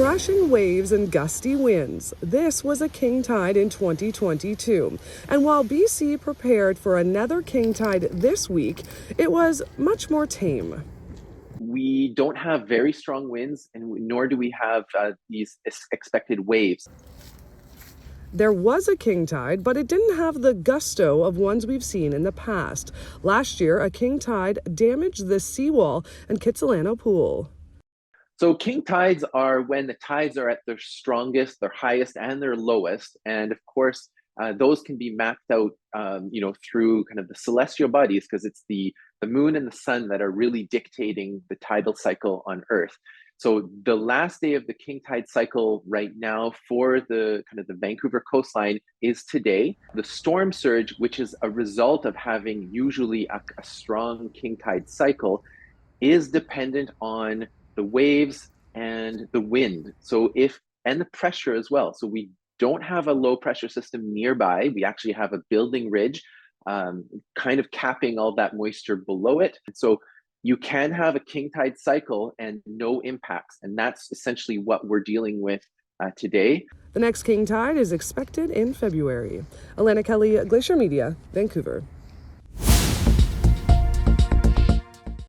crashing waves and gusty winds. This was a king tide in 2022. And while BC prepared for another king tide this week, it was much more tame. We don't have very strong winds, and nor do we have these expected waves. There was a king tide, but it didn't have the gusto of ones we've seen in the past. Last year, a king tide damaged the seawall and Kitsilano Pool. So king tides are when the tides are at their strongest, their highest, and their lowest. And of course, those can be mapped out, through kind of the celestial bodies, because it's the moon and the sun that are really dictating the tidal cycle on Earth. So the last day of the king tide cycle right now for the kind of the Vancouver coastline is today. The storm surge, which is a result of having usually a strong king tide cycle, is dependent on the waves and the wind. And the pressure as well. So we don't have a low pressure system nearby. We actually have a building ridge kind of capping all that moisture below it. So you can have a king tide cycle and no impacts. And that's essentially what we're dealing with today. The next king tide is expected in February. Elena Kelly, Glacier Media, Vancouver.